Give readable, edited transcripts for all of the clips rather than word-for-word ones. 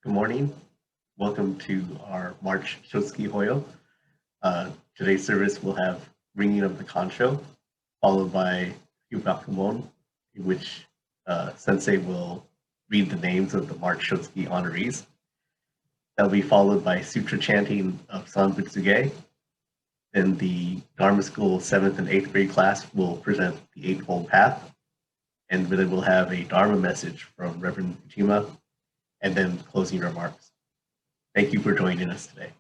Good morning. Welcome to our March Shotsuki Hoyo. Today's service will have ringing of the kansho, followed by Hyobyakumon, in which Sensei will read the names of the March Shotsuki Honorees. That'll be followed by Sutra chanting of Sanbutsuge. Then the Dharma School 7th and 8th grade class will present the Eightfold Path. And then we'll have a Dharma message from Rev Mukojima, and then closing remarks. Thank you for joining us today.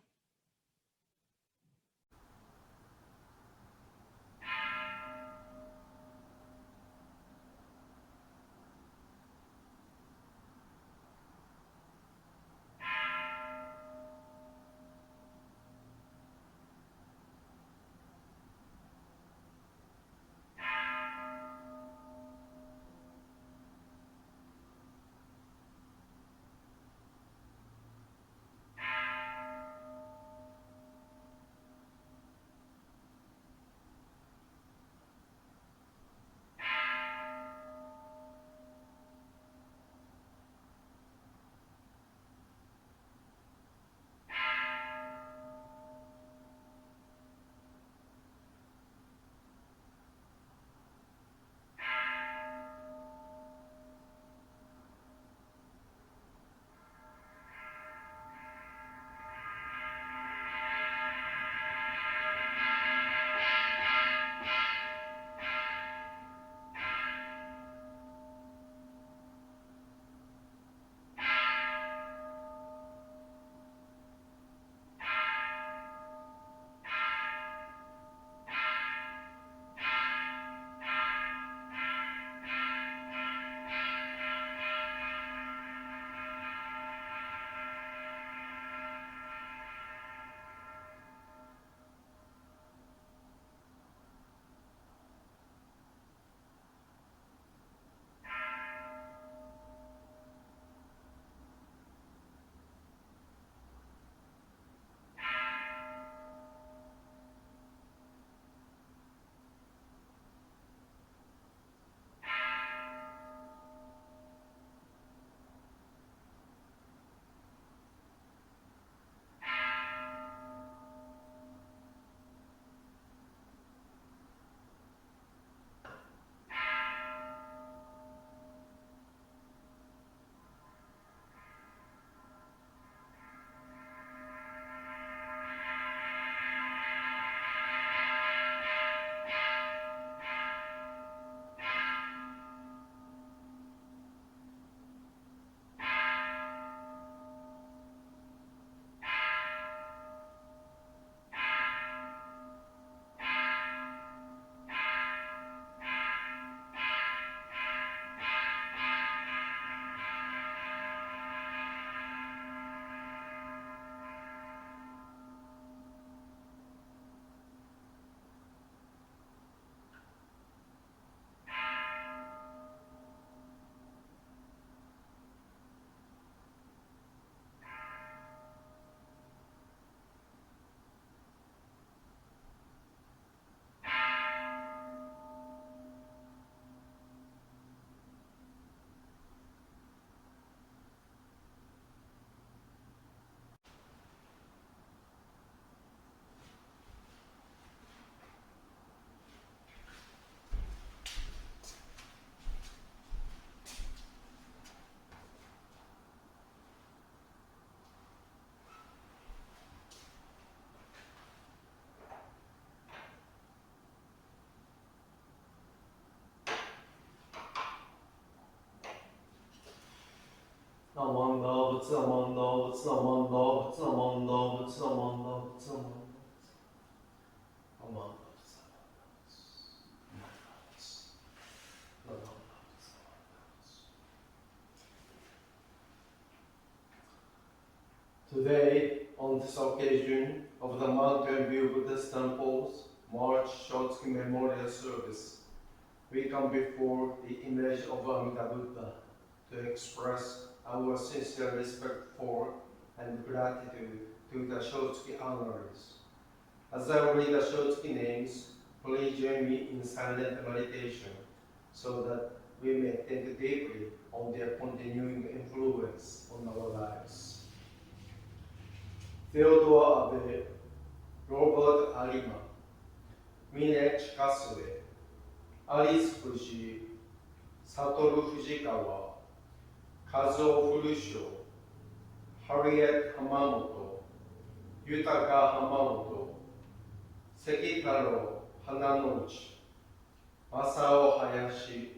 Amanda, Butsa Amanda, Butsa Amanda, Butsa Amanda, Butsa Amanda, Butsa Amanda. Amanda, Butsa Amanda. Today, on this occasion of the Mountain View Buddhist Temple's March Shotsuki Memorial Service, we come before the image of Amida Buddha to express our sincere respect for and gratitude to the Shotsuki Honorees. As I read the Shotsuki names, please join me in silent meditation so that we may think deeply on their continuing influence on our lives. Theodore Abe, Robert Alima, Mine Chikasue, Alice Fuji, Satoru Fujikawa, Kazuo Furusho, Harriet Hamamoto, Yutaka Hamamoto, Sekitaro Hananouchi, Masao Hayashi,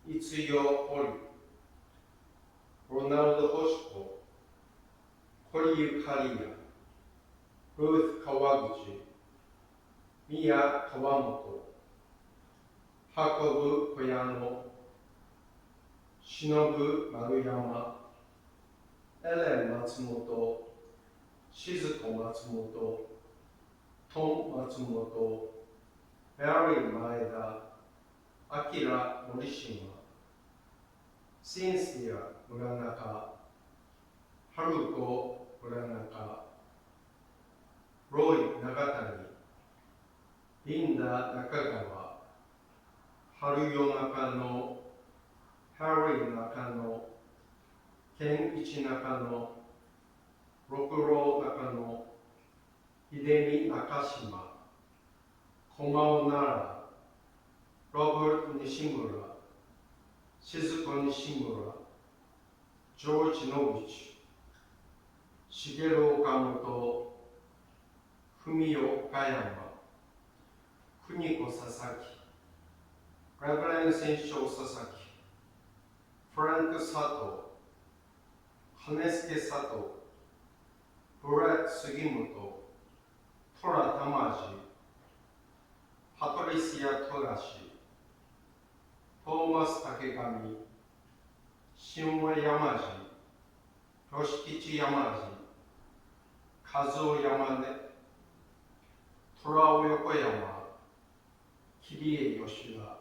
Itsuyo Hori, Ronald Hoshiko, Koryu Kariya, Ruth Kawaguchi, Miya Kawamoto, Hakobu Koyano, Shinobu Maruyama, Ellen Matsumoto, Shizuko Matsumoto, Tom Matsumoto, Mary Maeda, Akira Morishima, Cynthia Muranaka, Haruko Muranaka, Roy Nagatani, Linda Nakagawa, Haruyo Nakano, Harry Nakano, Kenichi Nakano, Rokuro Nakano, Hidemi Nakashima, Komao Nara, Robert Nishimura, Shizuko Nishimura, George Novich, Shigeru Okamoto, Fumio Kayama, Kuniko Sasaki, Reverend Sensho Sasaki, Frank Sato, Hanesuke Sato, Brett Sugimoto, Tora Tamaji, Patricia Togashi, Thomas Takegami, Shinwe Yamaji, Yoshikichi Yamaji, Kazuo Yamane, Torao Yokoyama, Kirie Yoshida.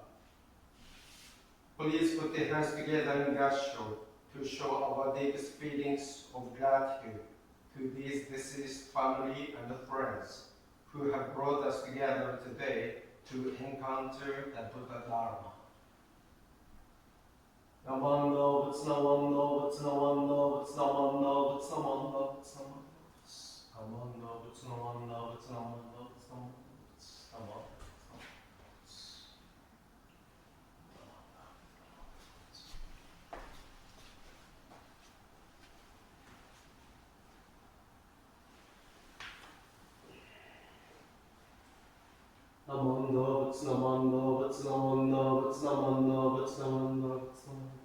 Please put your hands together in gassho to show our deepest feelings of gratitude to these deceased family and friends who have brought us together today to encounter the Buddha Dharma. Namando, Butsu Namando, Butsu Namando, Butsu Namando, Butsu Namando, Butsu Namando, Butsu Namando, Butsu Namando, Butsu Namando. Namando, Butsu Namando, Butsu Namando, Butsu Namando, Butsu Namando, Butsu Namando.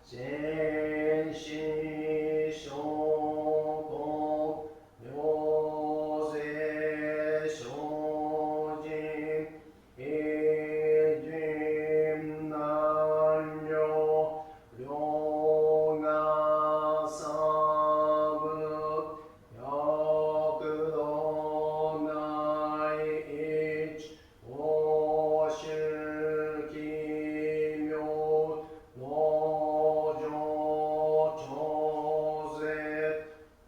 全子諸国行政精進平均難量量が差部百度内一欧州奇妙農場調節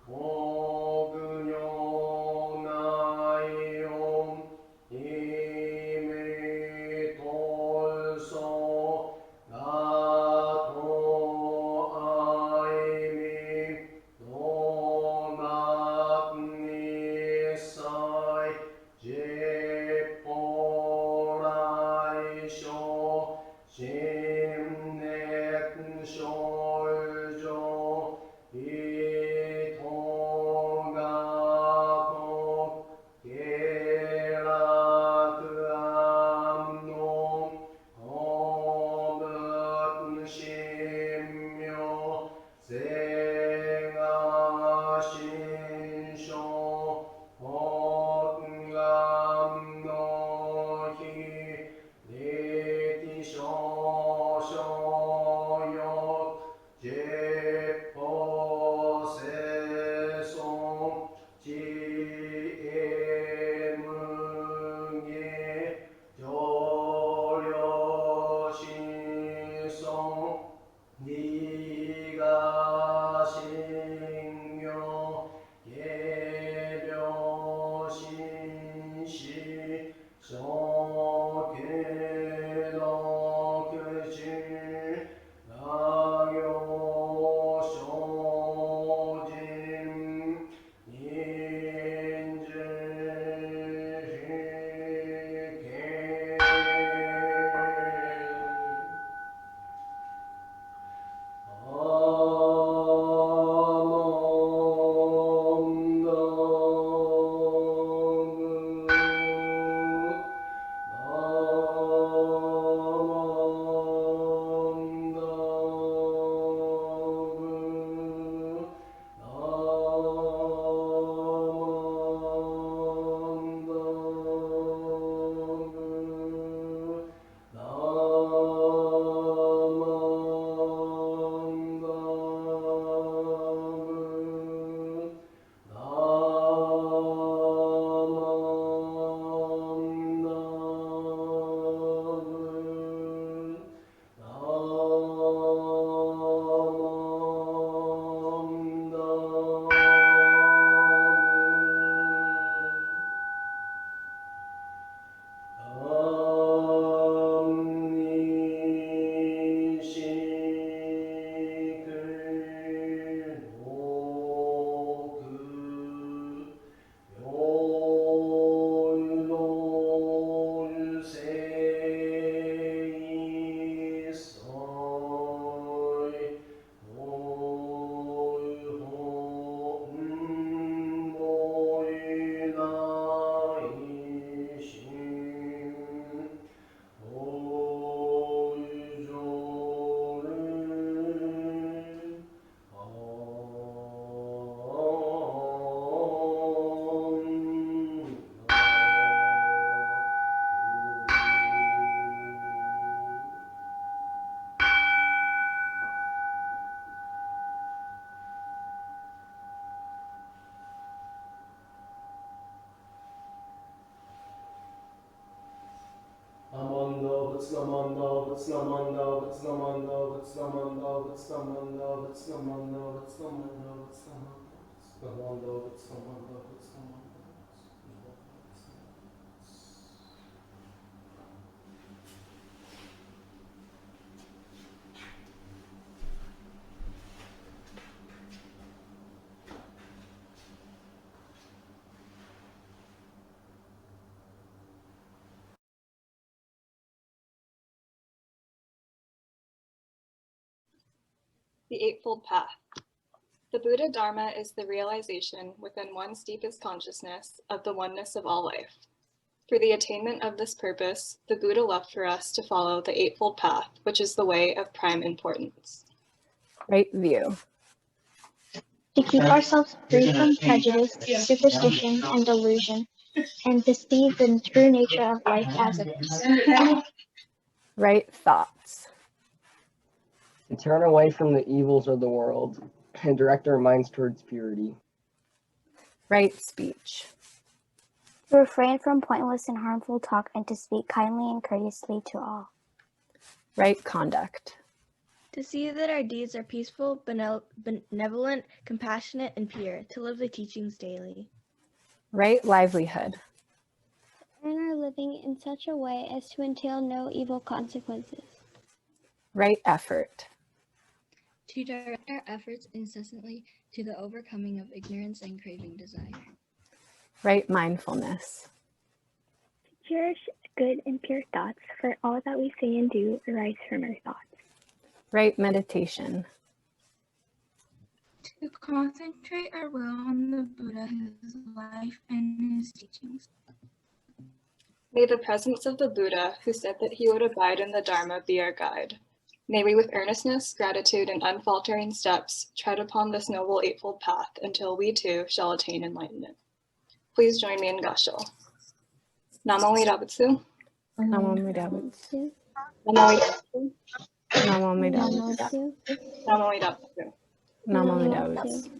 国領内音意味闘争がと愛味動学に際実法来所新年症状意図が国下落安穏公文神妙世が心象本願の日力少々よ実法生存知恵無義上領子孫利が信行下領心死小家六十羅行精進忍術非The Eightfold Path. The Buddha Dharma is the realization within one's deepest consciousness of the oneness of all life. For the attainment of this purpose, the Buddha left for us to follow the Eightfold Path, which is the way of prime importance. Right view. To keep ourselves free from prejudice, superstition, and delusion, and to see the true nature of life as it is. Right thoughts. To turn away from the evils of the world and direct our minds towards purity. Right speech. To refrain from pointless and harmful talk and to speak kindly and courteously to all. Right conduct. To see that our deeds are peaceful, benevolent, compassionate, and pure, to live the teachings daily. Right livelihood. Earn our living in such a way as to entail no evil consequences. Right effort. To direct our efforts incessantly to the overcoming of ignorance and craving desire. Right mindfulness. To cherish good and pure thoughts, for all that we say and do arise from our thoughts. Right meditation. To concentrate our will on the Buddha, his life, and his teachings. May the presence of the Buddha, who said that he would abide in the Dharma, be our guide. May we with earnestness, gratitude, and unfaltering steps tread upon this noble Eightfold Path until we too shall attain enlightenment. Please join me in Gassho. Namo Irabutsu. Namo Midabutsu. Namo Irabutsu. Namo Midabutsu. Namo Irabutsu. Namo Midabutsu.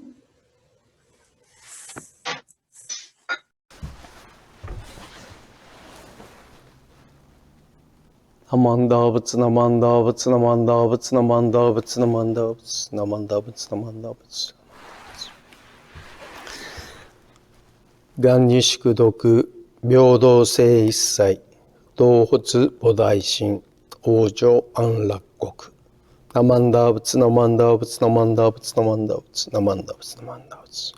Namandabutsu, namandabutsu, namandabutsu, namandabutsu, namandabutsu, namandabutsu, namandabutsu. 願に宿読、平等性一切、同発菩提心、往生安楽国。Namandabutsu, namandabutsu, namandabutsu, namandabutsu, namandabutsu, namandabutsu.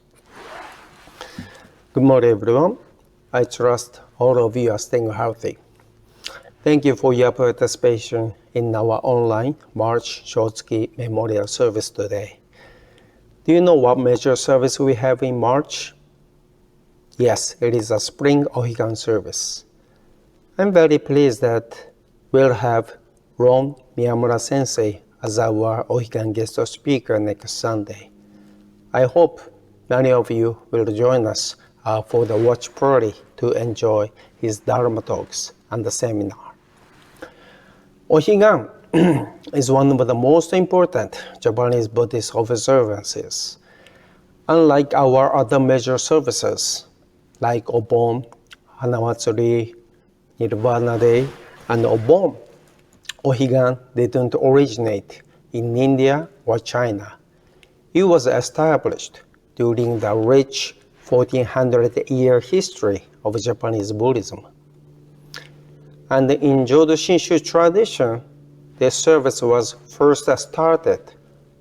Good morning, everyone. I trust all of you are staying healthy. Thank you for your participation in our online March Shotsuki Memorial Service today. Do you know what major service we have in March? Yes, it is a Spring Ohigan service. I'm very pleased that we'll have Ron Miyamura Sensei as our Ohigan guest speaker next Sunday. I hope many of you will join us for the watch party to enjoy his Dharma talks and the seminar. Ohigan is one of the most important Japanese Buddhist observances. Unlike our other major services, like Obon, Hanamatsuri, Nirvana Day, and Obon, Ohigan didn't originate in India or China. It was established during the rich 1400-year history of Japanese Buddhism. And in Jodo Shinshu tradition, this service was first started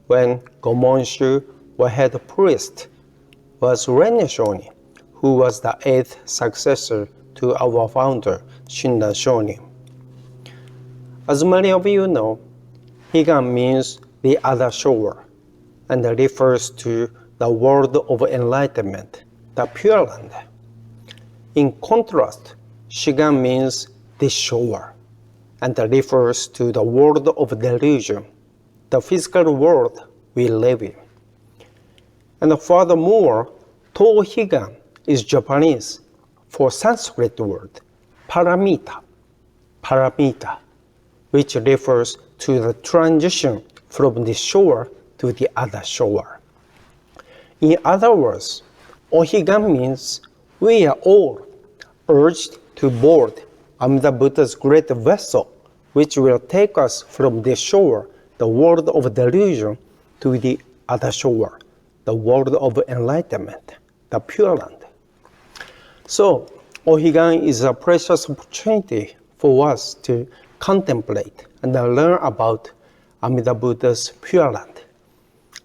when Gomonshu, or head priest, was Renya Shonin, who was the 8th successor to our founder, Shinran Shonin. As many of you know, Higan means the other shore, and refers to the world of enlightenment, the Pure Land. In contrast, Shigan means this shore, and refers to the world of delusion, the physical world we live in. And furthermore, Tohigan is Japanese for Sanskrit word paramita, which refers to the transition from this shore to the other shore. In other words, Ohigan means we are all urged to board Amida Buddha's great vessel, which will take us from this shore, the world of delusion, to the other shore, the world of enlightenment, the Pure Land. So, Ohigan is a precious opportunity for us to contemplate and learn about Amida Buddha's Pure Land,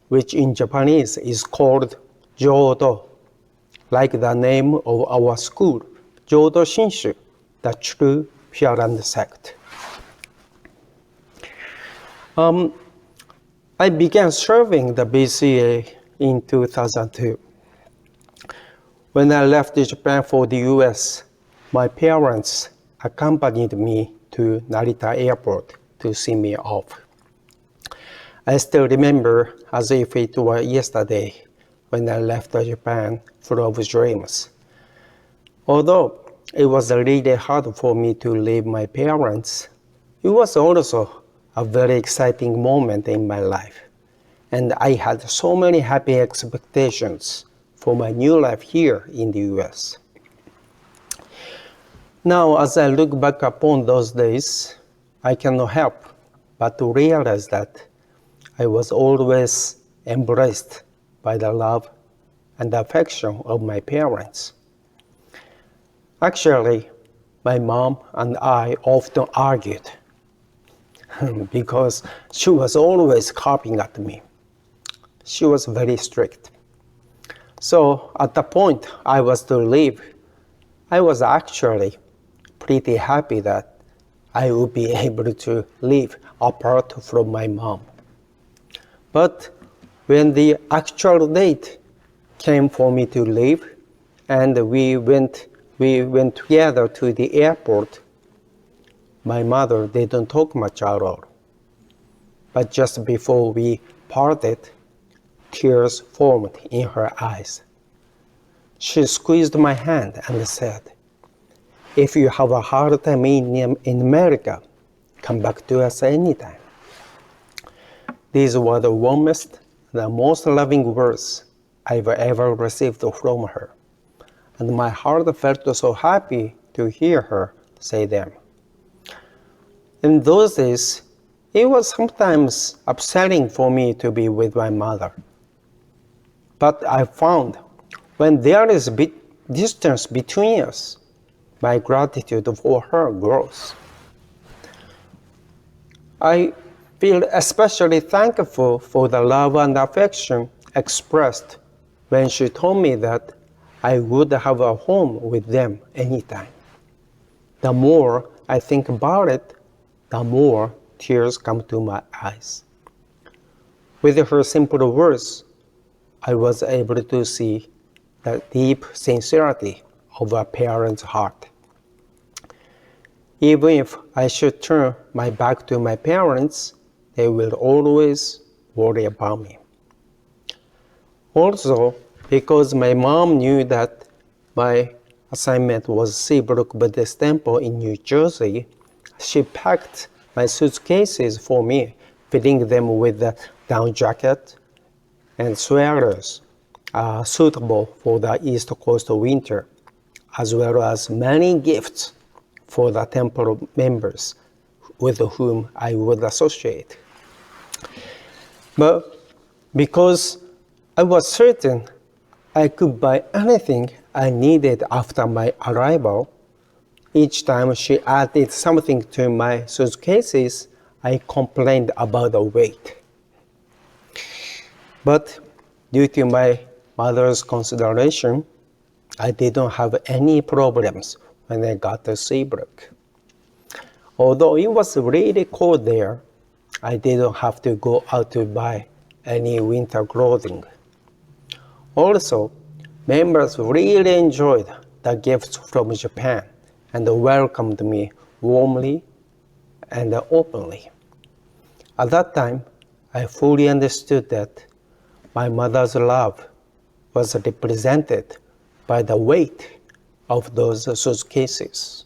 which in Japanese is called Jodo, like the name of our school, Jodo Shinshu, the true Pure Land sect. I began serving the BCA in 2002. When I left Japan for the US, my parents accompanied me to Narita Airport to see me off. I still remember as if it were yesterday when I left Japan full of dreams. Although it was really hard for me to leave my parents, it was also a very exciting moment in my life. And I had so many happy expectations for my new life here in the US. Now, as I look back upon those days, I cannot help but to realize that I was always embraced by the love and affection of my parents. Actually, my mom and I often argued because she was always carping at me. She was very strict. So at the point I was to leave, I was actually pretty happy that I would be able to live apart from my mom. But when the actual date came for me to leave, and we went together to the airport, my mother didn't talk much at all. But just before we parted, tears formed in her eyes. She squeezed my hand and said, "If you have a hard time in America, come back to us anytime." These were the warmest, the most loving words I've ever received from her, and my heart felt so happy to hear her say them. In those days, it was sometimes upsetting for me to be with my mother. But I found when there is a bit distance between us, my gratitude for her grows. I feel especially thankful for the love and affection expressed when she told me that I would have a home with them anytime. The more I think about it, the more tears come to my eyes. With her simple words, I was able to see the deep sincerity of a parent's heart. Even if I should turn my back to my parents, they will always worry about me. Also, because my mom knew that my assignment was Seabrook Buddhist Temple in New Jersey, she packed my suitcases for me, filling them with a down jacket and sweaters suitable for the East Coast winter, as well as many gifts for the temple members with whom I would associate. But because I was certain I could buy anything I needed after my arrival, each time she added something to my suitcases, I complained about the weight. But due to my mother's consideration, I didn't have any problems when I got to Seabrook. Although it was really cold there, I didn't have to go out to buy any winter clothing. Also, members really enjoyed the gifts from Japan and welcomed me warmly and openly. At that time, I fully understood that my mother's love was represented by the weight of those suitcases.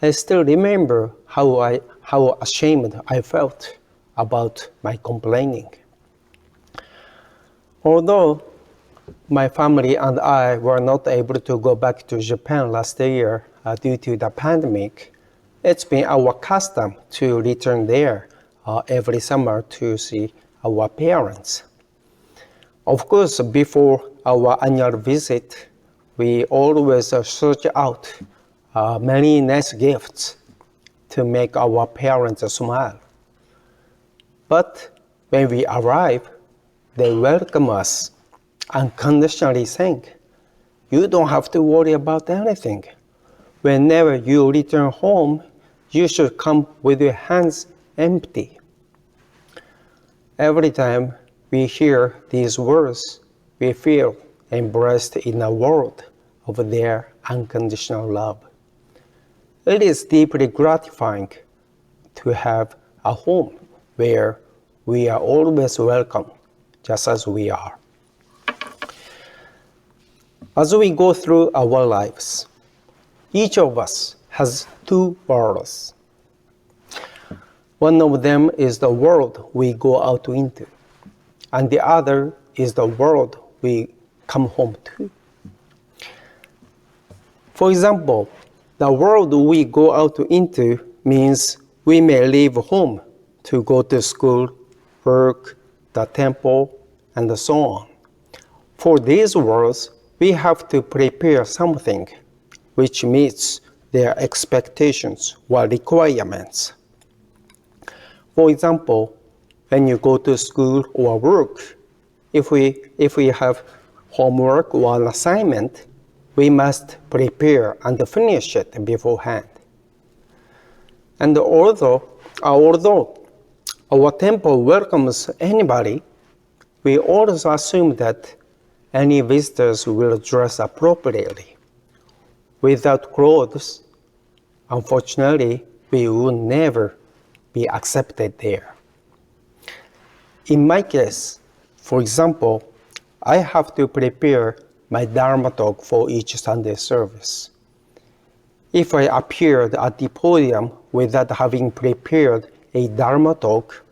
I still remember how ashamed I felt about my complaining. Although my family and I were not able to go back to Japan last year due to the pandemic, it's been our custom to return there every summer to see our parents. Of course, before our annual visit, we always search out many nice gifts to make our parents smile. But when we arrive, they welcome us unconditionally saying, "You don't have to worry about anything. Whenever you return home, you should come with your hands empty." Every time we hear these words, we feel embraced in a world of their unconditional love. It is deeply gratifying to have a home where we are always welcome, just as we are. As we go through our lives, each of us has two worlds. One of them is the world we go out into, and the other is the world we come home to. For example, the world we go out into means we may leave home to go to school, work, the temple, and so on. For these worlds, we have to prepare something which meets their expectations or requirements. For example, when you go to school or work, if we have homework or an assignment, we must prepare and finish it beforehand. And although our temple welcomes anybody, we also assume that any visitors will dress appropriately. Without clothes, unfortunately, we will never be accepted there. In my case, for example, I have to prepare my Dharma talk for each Sunday service. If I appeared at the podium without having prepared a Dharma talk,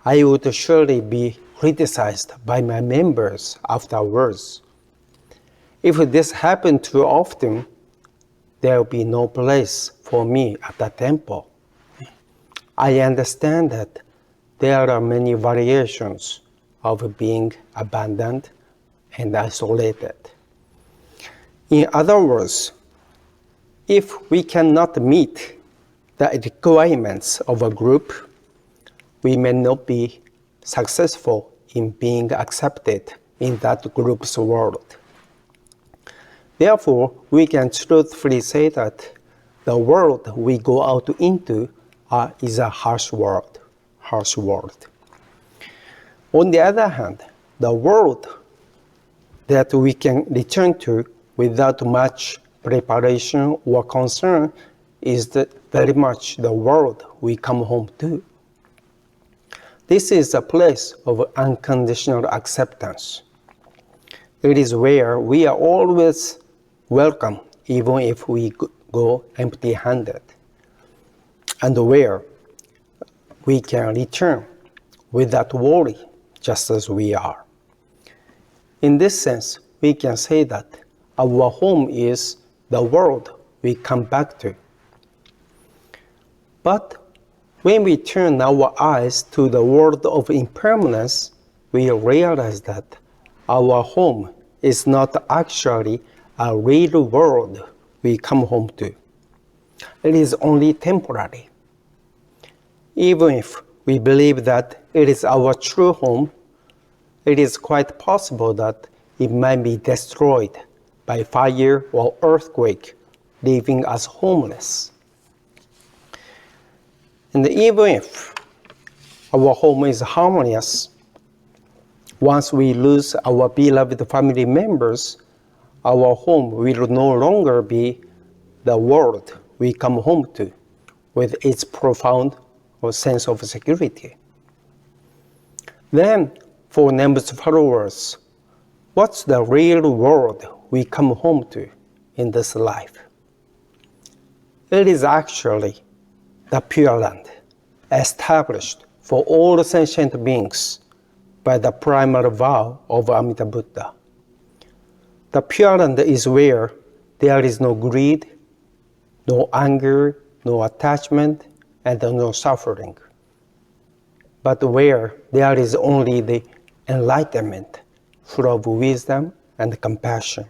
I would surely be criticized by my members afterwards. If this happened too often, there will be no place for me at the temple. I understand that there are many variations of being abandoned and isolated. In other words, if we cannot meet the requirements of a group, we may not be successful in being accepted in that group's world. Therefore, we can truthfully say that the world we go out into is a harsh world. On the other hand, the world that we can return to without much preparation or concern is very much the world we come home to. This is a place of unconditional acceptance. It is where we are always welcome, even if we go empty-handed, and where we can return without worry, just as we are. In this sense, we can say that our home is the world we come back to. But when we turn our eyes to the world of impermanence, we realize that our home is not actually a real world we come home to. It is only temporary. Even if we believe that it is our true home, it is quite possible that it might be destroyed by fire or earthquake, leaving us homeless. And even if our home is harmonious, once we lose our beloved family members, our home will no longer be the world we come home to, with its profound sense of security. Then, for Nembutsu followers, what's the real world we come home to in this life? It is actually the Pure Land, established for all sentient beings by the primal vow of Amida Buddha. The Pure Land is where there is no greed, no anger, no attachment, and no suffering, but where there is only the enlightenment, full of wisdom and compassion.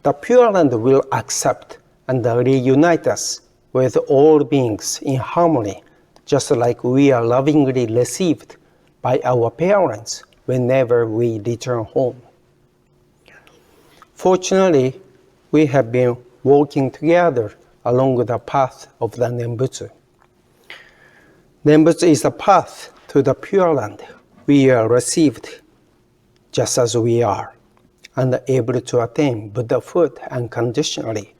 The Pure Land will accept and reunite us with all beings in harmony, just like we are lovingly received by our parents whenever we return home. Fortunately, we have been walking together along the path of the Nembutsu. Nembutsu is a path to the Pure Land. We are received just as we are, and able to attain Buddhahood unconditionally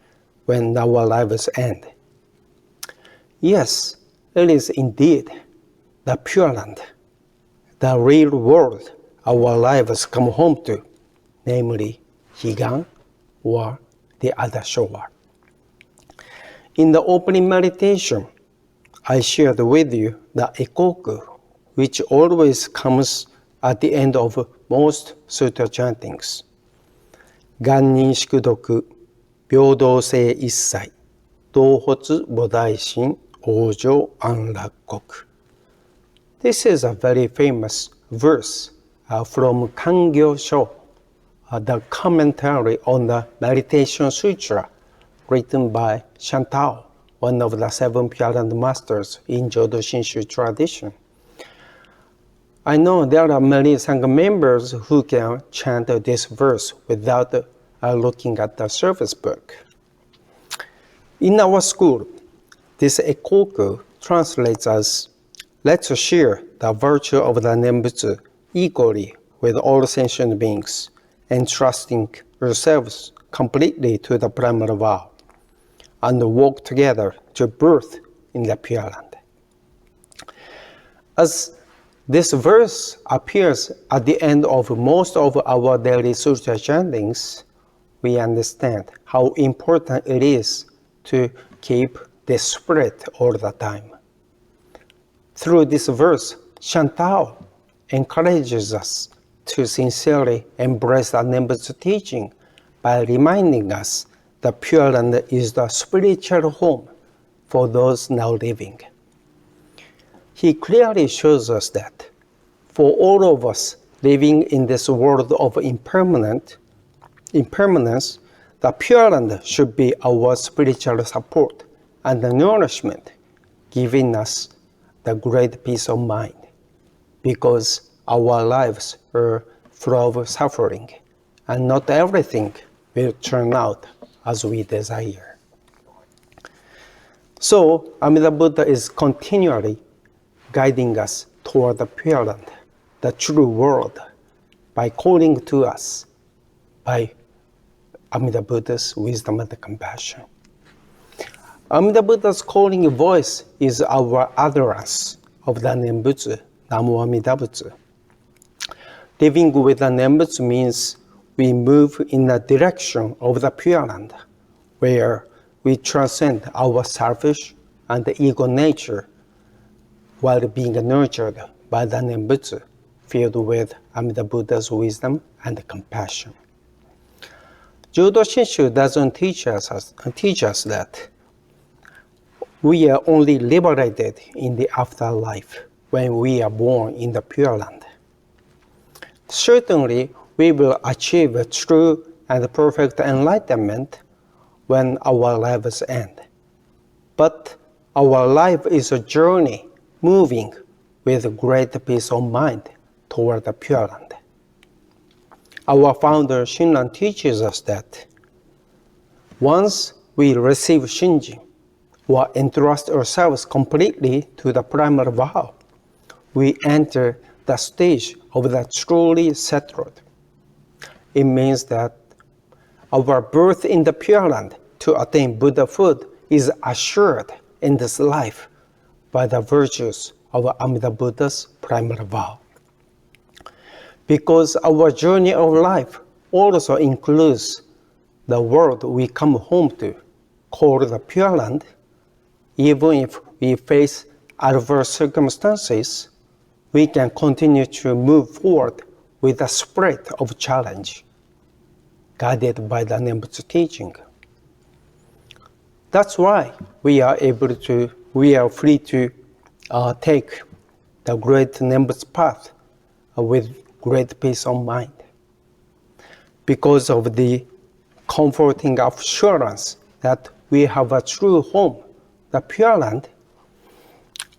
when our lives end. Yes, it is indeed the Pure Land, the real world our lives come home to, namely Higan or the other shore. In the opening meditation, I shared with you the Ekoku, which always comes at the end of most Sutra chantings. Gannin Shikudoku, Byōdō sei issai, Dōhotsu Bodaishin, Ōjō Anrakkoku. This is a very famous verse from Kangyo-sho, the commentary on the Meditation Sutra written by Shantao, one of the 7 Pure Land masters in Jodo Shinshu tradition. I know there are many Sangha members who can chant this verse without looking at the service book. In our school, this Ekoku translates as, let's share the virtue of the Nembutsu equally with all sentient beings, entrusting ourselves completely to the primal vow, and walk together to birth in the Pure Land. As this verse appears at the end of most of our daily sutra chantings, we understand how important it is to keep the spirit all the time. Through this verse, Shantao encourages us to sincerely embrace the Nembutsu teaching by reminding us that Pure Land is the spiritual home for those now living. He clearly shows us that for all of us living in this world of impermanence, the Pure Land should be our spiritual support and nourishment, giving us the great peace of mind, because our lives are full of suffering, and not everything will turn out as we desire. So, Amida Buddha is continually guiding us toward the Pure Land, the true world, by calling to us by Amida Buddha's wisdom and compassion. Amida Buddha's calling voice is our utterance of the Nembutsu, Namo Amida Butsu. Living with the Nembutsu means we move in the direction of the Pure Land, where we transcend our selfish and ego nature while being nurtured by the Nembutsu, filled with Amida Buddha's wisdom and compassion. Jodo Shinshu doesn't teach us that we are only liberated in the afterlife when we are born in the Pure Land. Certainly, we will achieve a true and perfect enlightenment when our lives end. But our life is a journey moving with great peace of mind toward the Pure Land. Our founder Shinran teaches us that once we receive Shinjin, or entrust ourselves completely to the primal vow, we enter the stage of the truly settled. It means that our birth in the Pure Land to attain Buddhahood is assured in this life by the virtues of Amida Buddha's primal vow. Because our journey of life also includes the world we come home to, called the Pure Land, even if we face adverse circumstances, we can continue to move forward with a spirit of challenge, guided by the Nembutsu teaching. That's why we are free to take the great Nembutsu path with great peace of mind, because of the comforting assurance that we have a true home, the Pure Land.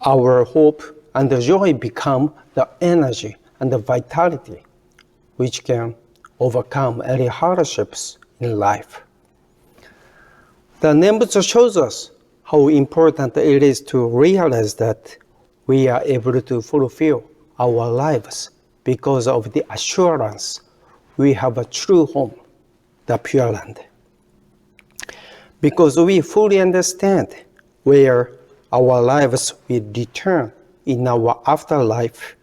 Our hope and the joy become the energy and the vitality which can overcome any hardships in life. The Nembutsu shows us how important it is to realize that we are able to fulfill our lives because of the assurance we have a true home, the Pure Land. Because we fully understand where our lives will return in our afterlife,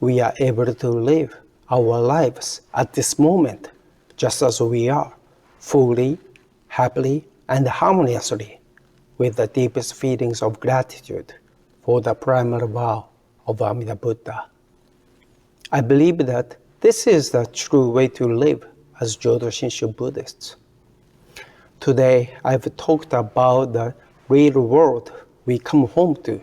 we are able to live our lives at this moment, just as we are, fully, happily, and harmoniously, with the deepest feelings of gratitude for the primal vow of Amida Buddha. I believe that this is the true way to live as Jodo Shinshu Buddhists. Today, I've talked about the real world we come home to,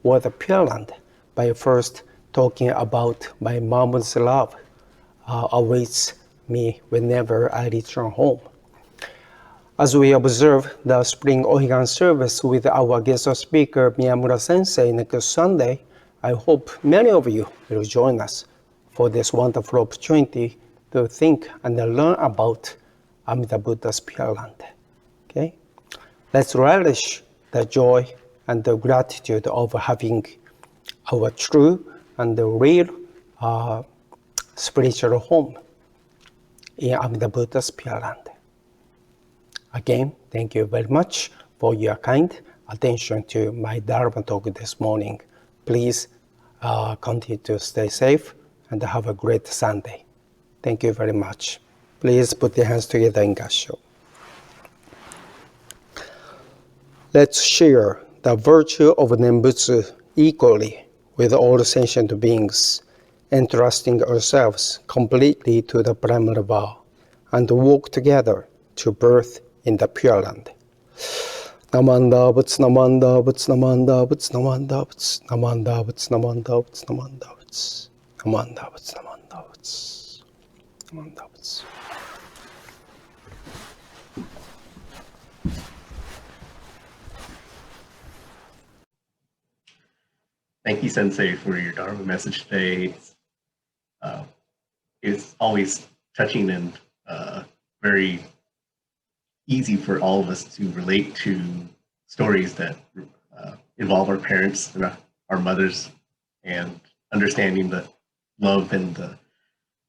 or the Pure Land, by first talking about my mom's love awaits me whenever I return home. As we observe the spring Ohigan service with our guest speaker Miyamura Sensei next Sunday, I hope many of you will join us for this wonderful opportunity to think and learn about Amida Buddha's Pure Land. Okay? Let's relish the joy and the gratitude of having our true and the real spiritual home in Amida Buddha's Pure Land. Again, thank you very much for your kind attention to my Dharma talk this morning. Please continue to stay safe and have a great Sunday. Thank you very much. Please put your hands together in kansho. Let's share the virtue of Nembutsu equally with all sentient beings, entrusting ourselves completely to the primal vow, and walk together to birth in the Pure Land. Namanda Butsu, Namanda Butsu, Namanda Butsu, Namanda Butsu, Namanda Butsu, Namanda Butsu, Namanda Butsu, Namanda Butsu, Namanda Butsu, Namanda Butsu. Thank you, Sensei, for your Dharma message today. It's always touching and very easy for all of us to relate to stories that involve our parents and our mothers, and understanding the love and the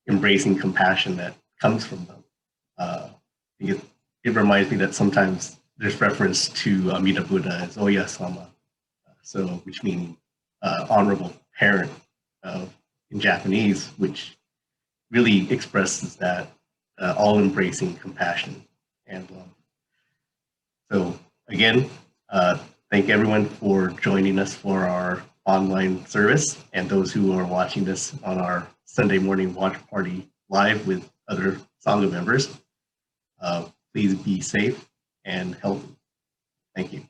embracing compassion that comes from them. It reminds me that sometimes there's reference to Amida Buddha as Oya-sama, so which means honorable parent in Japanese, which really expresses that all-embracing compassion and love. So again, thank everyone for joining us for our online service, and those who are watching this on our Sunday morning watch party live with other Sangha members. Please be safe and healthy. Thank you.